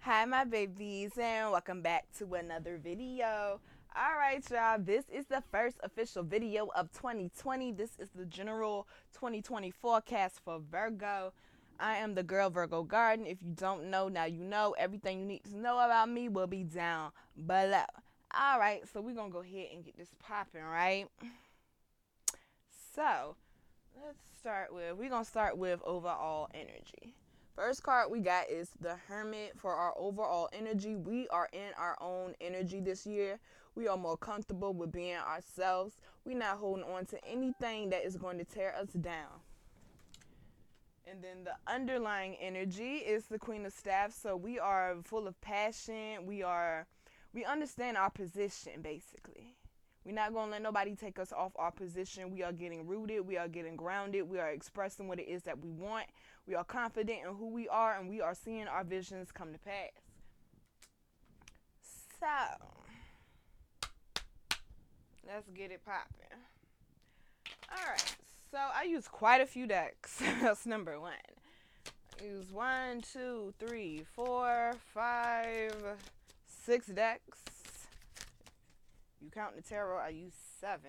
Hi my babies and welcome back to another video. Alright y'all, this is the first official video of 2020. This is the general 2020 forecast for Virgo. I am the girl Virgo Garden. If you don't know, now you know. Everything you need to know about me will be down below. Alright, so we're going to go ahead and get this popping, right? So, we're going to start with overall energy. First card we got is the Hermit. For our overall energy, we are in our own energy this year. We are more comfortable with being ourselves. We're not holding on to anything that is going to tear us down. And then the underlying energy is the Queen of Staffs. So we are full of passion. We understand our position basically. We're not going to let nobody take us off our position. We are getting rooted. We are getting grounded. We are expressing what it is that we want. We are confident in who we are, and we are seeing our visions come to pass. So, let's get it popping. Alright, so I use quite a few decks. That's number one. I use 1, 2, 3, 4, 5, 6 decks. You count the tarot, I use 7.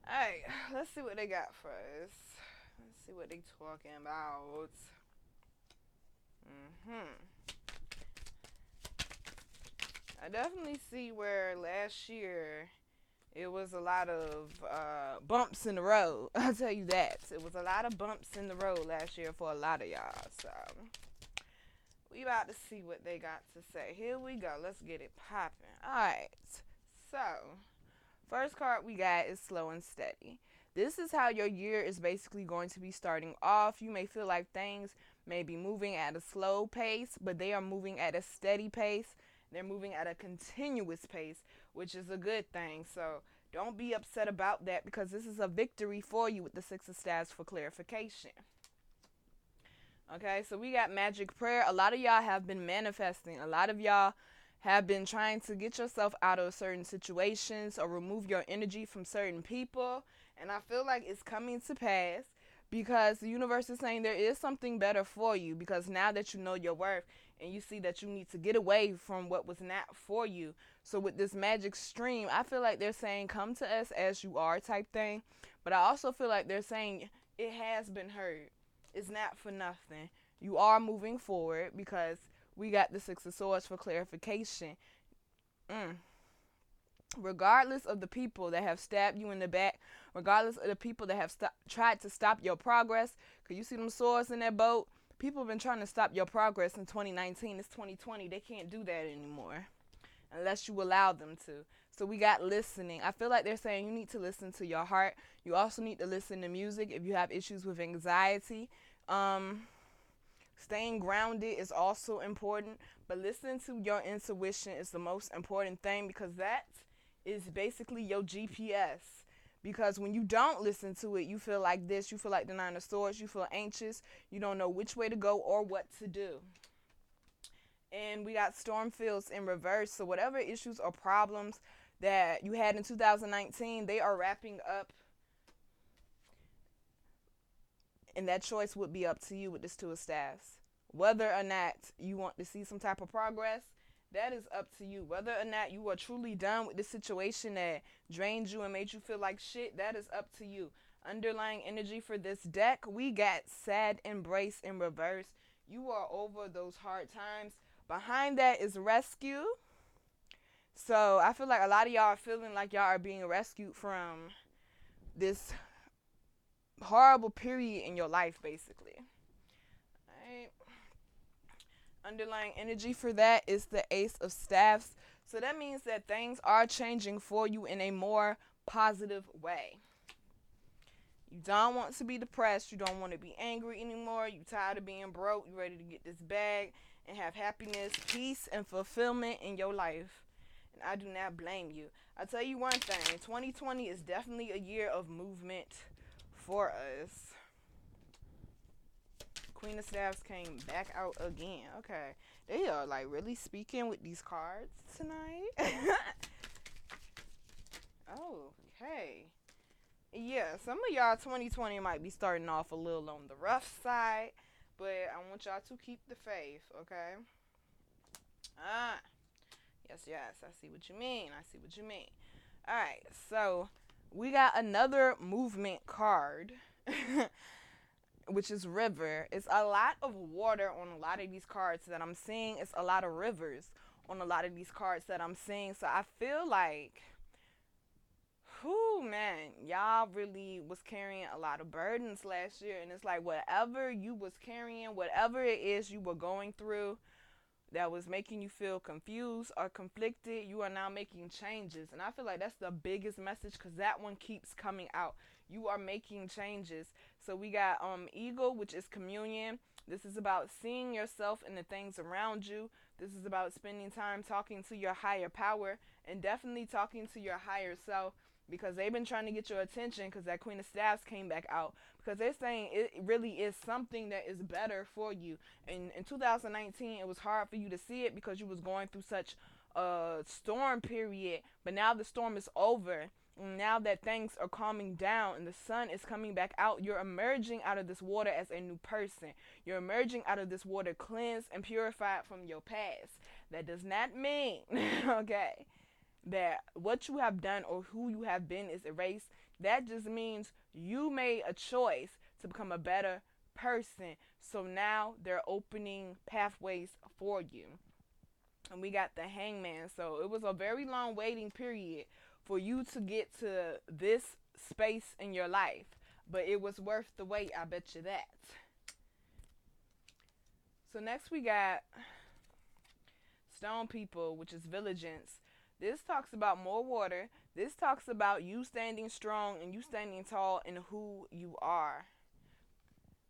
Alright, let's see what they got for us. Let's see what they talking about. I definitely see where last year it was a lot of bumps in the road. I'll tell you that. It was a lot of bumps in the road last year for a lot of y'all. So we about to see what they got to say. Here we go. Let's get it popping. Alright. So, first card we got is Slow and Steady. This is how your year is basically going to be starting off. You may feel like things may be moving at a slow pace, but they are moving at a steady pace. They're moving at a continuous pace, which is a good thing. So don't be upset about that because this is a victory for you with the Six of Staffs for clarification. Okay, so we got magic prayer. A lot of y'all have been manifesting. A lot of y'all have been trying to get yourself out of certain situations or remove your energy from certain people. And I feel like it's coming to pass because the universe is saying there is something better for you, because now that you know your worth and you see that you need to get away from what was not for you. So with this magic stream, I feel like they're saying come to us as you are type thing. But I also feel like they're saying it has been heard. It's not for nothing. You are moving forward because we got the Six of Swords for clarification. Regardless of the people that have stabbed you in the back, regardless of the people that have tried to stop your progress, because you see them swords in that boat, people have been trying to stop your progress in 2019. It's 2020. They can't do that anymore unless you allow them to. So we got listening. I feel like they're saying you need to listen to your heart. You also need to listen to music if you have issues with anxiety. Staying grounded is also important, but listening to your intuition is the most important thing because that is basically your GPS. Because when you don't listen to it, you feel like this. You feel like the Nine of Swords. You feel anxious. You don't know which way to go or what to do. And we got storm fields in reverse. So whatever issues or problems that you had in 2019, they are wrapping up. And that choice would be up to you with this Two of Staffs. Whether or not you want to see some type of progress, that is up to you. Whether or not you are truly done with this situation that drained you and made you feel like shit, that is up to you. Underlying energy for this deck, we got Sad Embrace in reverse. You are over those hard times. Behind that is Rescue. So I feel like a lot of y'all are feeling like y'all are being rescued from this horrible period in your life, basically. Alright. Underlying energy for that is the Ace of Staffs. So that means that things are changing for you in a more positive way. You don't want to be depressed. You don't want to be angry anymore. You tired of being broke. You ready to get this bag and have happiness, peace, and fulfillment in your life. And I do not blame you. I'll tell you one thing. 2020 is definitely a year of movement for us. Queen of Staffs came back out again. Okay. They are like really speaking with these cards tonight. Okay. Yeah, some of y'all 2020 might be starting off a little on the rough side, but I want y'all to keep the faith, okay? Ah, yes, yes. I see what you mean. I see what you mean. All right, so we got another movement card, which is river. It's a lot of water on a lot of these cards that I'm seeing. It's a lot of rivers on a lot of these cards that I'm seeing. So I feel like, whew, man, y'all really was carrying a lot of burdens last year. And it's like whatever you was carrying, whatever it is you were going through, that was making you feel confused or conflicted, you are now making changes. And I feel like that's the biggest message because that one keeps coming out. You are making changes. So we got ego, which is communion. This is about seeing yourself and the things around you. This is about spending time talking to your higher power and definitely talking to your higher self because they've been trying to get your attention because that Queen of Staffs came back out because they're saying it really is something that is better for you. In 2019, it was hard for you to see it because you was going through such a storm period, but now the storm is over. Now that things are calming down and the sun is coming back out, you're emerging out of this water as a new person. You're emerging out of this water cleansed and purified from your past. That does not mean, okay, that what you have done or who you have been is erased. That just means you made a choice to become a better person. So now they're opening pathways for you. And we got the Hangman. So it was a very long waiting period for you to get to this space in your life. But it was worth the wait, I bet you that. So next we got Stone People, which is Vigilance. This talks about more water. This talks about you standing strong and you standing tall in who you are.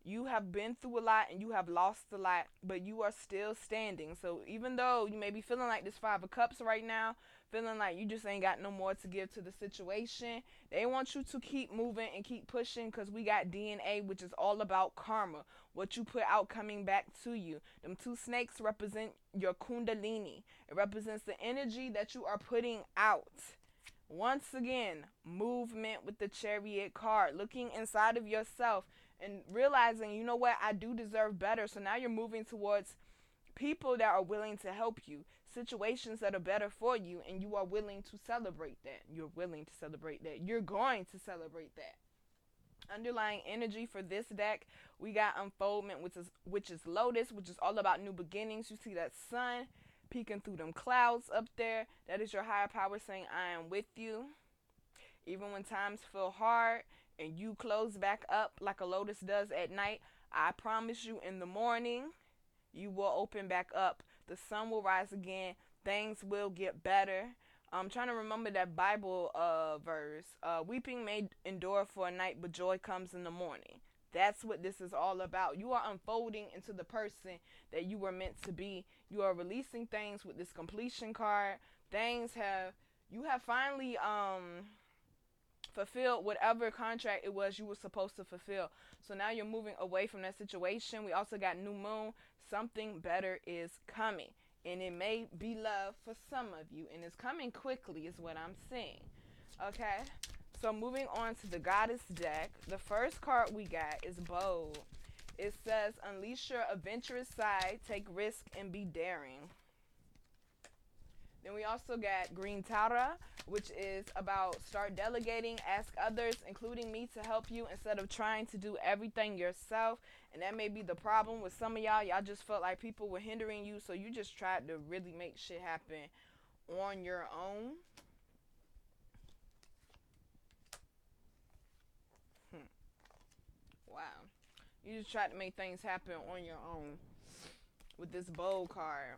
You have been through a lot and you have lost a lot, but you are still standing. So even though you may be feeling like this Five of Cups right now, feeling like you just ain't got no more to give to the situation, they want you to keep moving and keep pushing because we got DNA, which is all about karma. What you put out coming back to you. Them two snakes represent your kundalini. It represents the energy that you are putting out. Once again, movement with the Chariot card. Looking inside of yourself and realizing, you know what, I do deserve better. So now you're moving towards people that are willing to help you, situations that are better for you, and you are willing to celebrate that. You're willing to celebrate that. You're going to celebrate that. Underlying energy for this deck, we got Unfoldment, which is Lotus, which is all about new beginnings. You see that sun peeking through them clouds up there. That is your higher power saying, I am with you. Even when times feel hard and you close back up like a lotus does at night, I promise you in the morning, you will open back up. The sun will rise again. Things will get better. I'm trying to remember that Bible verse. Weeping may endure for a night, but joy comes in the morning. That's what this is all about. You are unfolding into the person that you were meant to be. You are releasing things with this completion card. You have finally fulfilled whatever contract it was you were supposed to fulfill. So now you're moving away from that situation. We also got New Moon. Something better is coming. And it may be love for some of you. And it's coming quickly is what I'm seeing. Okay? So moving on to the Goddess deck. The first card we got is Bold. It says, unleash your adventurous side, take risk, and be daring. Then we also got Green Tara, which is about start delegating, ask others, including me, to help you instead of trying to do everything yourself. And that may be the problem with some of y'all. Y'all just felt like people were hindering you, so you just tried to really make shit happen on your own. Wow. You just tried to make things happen on your own with this Bold card.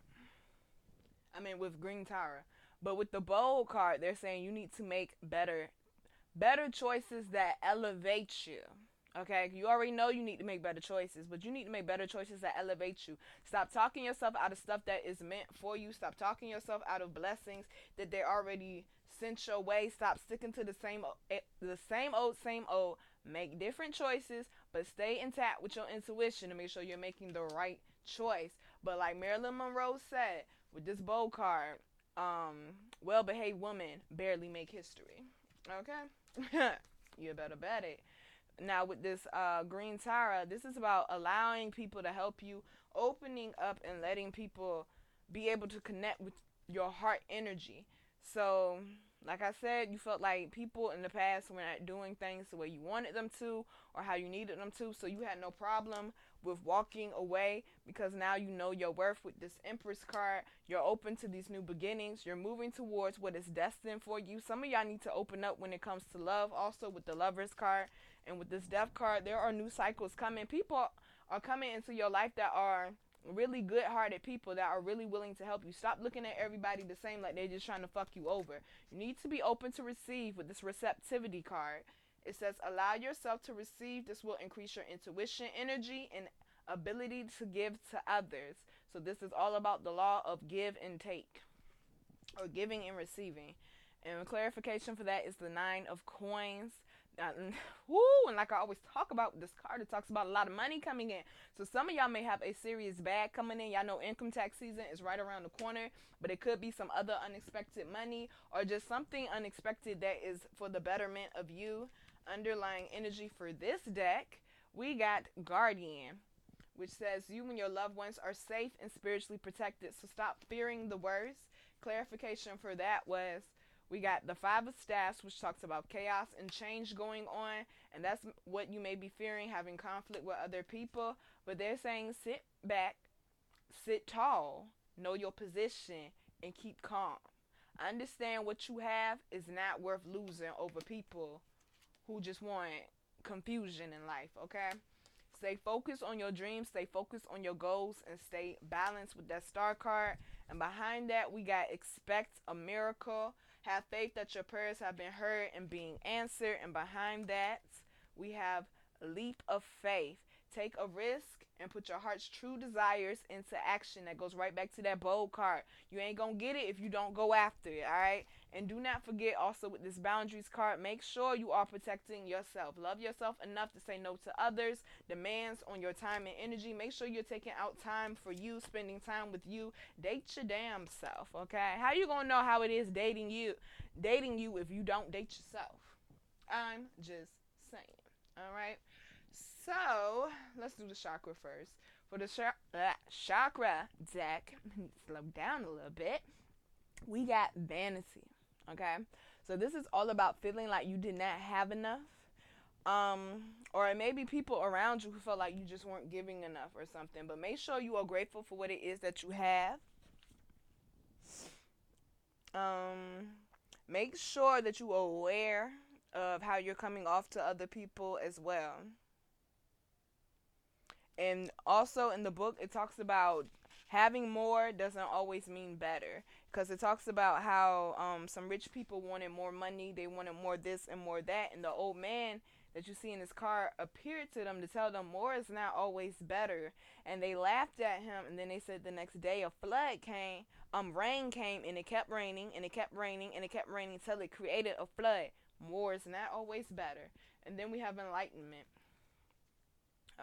With Green Tower. But with the Bold card, they're saying you need to make better choices that elevate you. Okay? You already know you need to make better choices, but you need to make better choices that elevate you. Stop talking yourself out of stuff that is meant for you. Stop talking yourself out of blessings that they already sent your way. Stop sticking to the same old. Make different choices, but stay intact with your intuition to make sure you're making the right choice. But like Marilyn Monroe said, with this Bold card, well-behaved women barely make history. Okay? You better bet it. Now with this green Tara, this is about allowing people to help you, opening up and letting people be able to connect with your heart energy. So, like I said, you felt like people in the past were not doing things the way you wanted them to or how you needed them to, so you had no problem with walking away because now you know your worth with this Empress card. You're open to these new beginnings. You're moving towards what is destined for you. Some of y'all need to open up when it comes to love, also with the Lovers card. And with this Death card, there are new cycles coming. People are coming into your life that are really good hearted people that are really willing to help you. Stop looking at everybody the same like they're just trying to fuck you over. You need to be open to receive with this receptivity card. It says allow yourself to receive. This will increase your intuition, energy, and ability to give to others. So this is all about the law of give and take, or giving and receiving. And clarification for that is the 9 of Coins. Woo, and like I always talk about with this card, it talks about a lot of money coming in. So some of y'all may have a serious bag coming in. Y'all know income tax season is right around the corner, but it could be some other unexpected money or just something unexpected that is for the betterment of you. Underlying energy for this deck, we got Guardian, which says you and your loved ones are safe and spiritually protected, so stop fearing the worst. Clarification for that was we got the Five of Staffs, which talks about chaos and change going on, and that's what you may be fearing, having conflict with other people. But they're saying sit back, sit tall, know your position, and keep calm. Understand what you have is not worth losing over people who just want confusion in life, okay? Stay focused on your dreams, stay focused on your goals, and stay balanced with that star card. And behind that, we got expect a miracle. Have faith that your prayers have been heard and being answered. And behind that, we have leap of faith. Take a risk and put your heart's true desires into action. That goes right back to that bold card. You ain't gonna get it if you don't go after it, alright? And do not forget also with this boundaries card, make sure you are protecting yourself. Love yourself enough to say no to others, demands on your time and energy. Make sure you're taking out time for you, spending time with you. Date your damn self, okay? How you gonna know how it is dating you if you don't date yourself? I'm just saying, alright? So, let's do the chakra first. For the chakra deck, slow down a little bit, we got vanity, okay? So this is all about feeling like you did not have enough. Or it may be people around you who felt like you just weren't giving enough or something. But make sure you are grateful for what it is that you have. Make sure that you are aware of how you're coming off to other people as well. And also in the book, it talks about having more doesn't always mean better, because it talks about how some rich people wanted more money, they wanted more this and more that, and the old man that you see in his car appeared to them to tell them more is not always better, and they laughed at him. And then they said the next day a flood came, rain came, and it kept raining and it kept raining and it kept raining until it created a flood. More is not always better. And then we have enlightenment,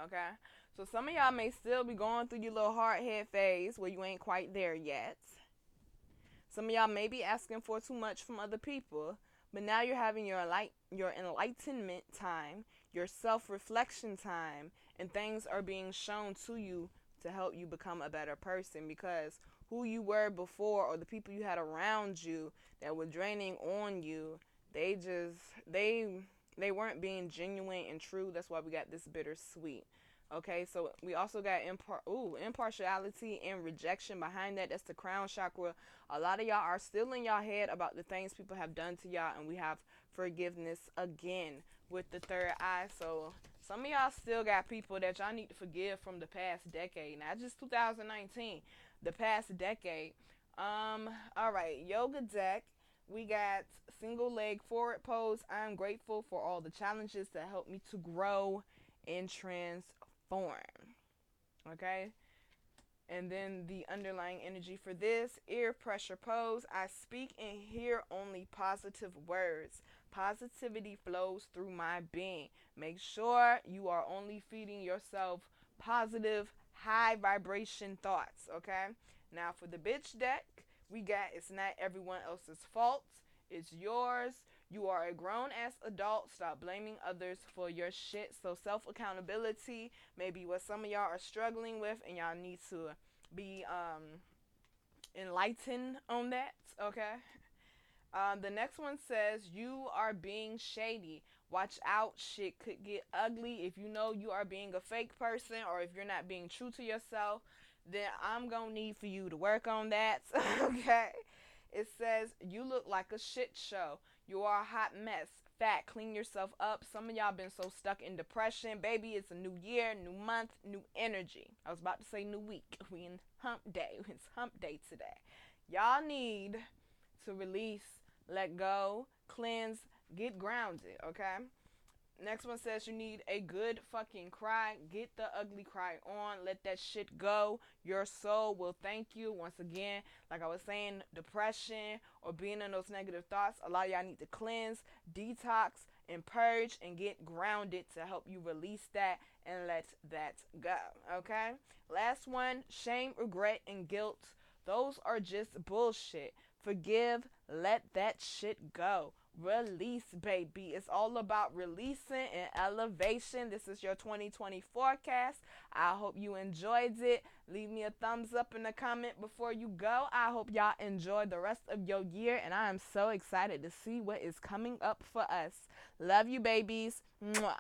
okay? So some of y'all may still be going through your little hard head phase where you ain't quite there yet. Some of y'all may be asking for too much from other people, but now you're having your enlightenment time, your self-reflection time, and things are being shown to you to help you become a better person, because who you were before or the people you had around you that were draining on you, they weren't being genuine and true. That's why we got this bittersweet. Okay, so we also got impartiality and rejection behind that. That's the crown chakra. A lot of y'all are still in y'all head about the things people have done to y'all, and we have forgiveness again with the third eye. So some of y'all still got people that y'all need to forgive from the past decade, not just 2019, the past decade. All right, yoga deck. We got single leg forward pose. I'm grateful for all the challenges that helped me to grow and transform. Okay, and then the underlying energy for this ear pressure pose. I speak and hear only positive words. Positivity flows through my being. Make sure you are only feeding yourself positive, high vibration thoughts. Okay, now for the bitch deck, we got it's not everyone else's fault, it's yours. You are a grown ass adult. Stop blaming others for your shit. So self accountability may be what some of y'all are struggling with, and y'all need to be enlightened on that. Okay. The next one says you are being shady. Watch out, shit could get ugly. If you know you are being a fake person or if you're not being true to yourself, then I'm gonna need for you to work on that. Okay. It says you look like a shit show. You are a hot mess. Fat, clean yourself up. Some of y'all been so stuck in depression. Baby, it's a new year, new month, new energy. I was about to say new week. We in hump day. It's hump day today. Y'all need to release, let go, cleanse, get grounded, okay? Next one says you need a good fucking cry. Get the ugly cry on. Let that shit go. Your soul will thank you. Once again, like I was saying, depression or being in those negative thoughts, a lot of y'all need to cleanse, detox, and purge and get grounded to help you release that and let that go, okay? Last one, shame, regret, and guilt. Those are just bullshit. Forgive, let that shit go. Release, baby. It's all about releasing and elevation. This is your 2020 forecast. I hope you enjoyed it. Leave me a thumbs up in the comment before you go. I hope y'all enjoy the rest of your year, and I am so excited to see what is coming up for us. Love you, babies. Mwah.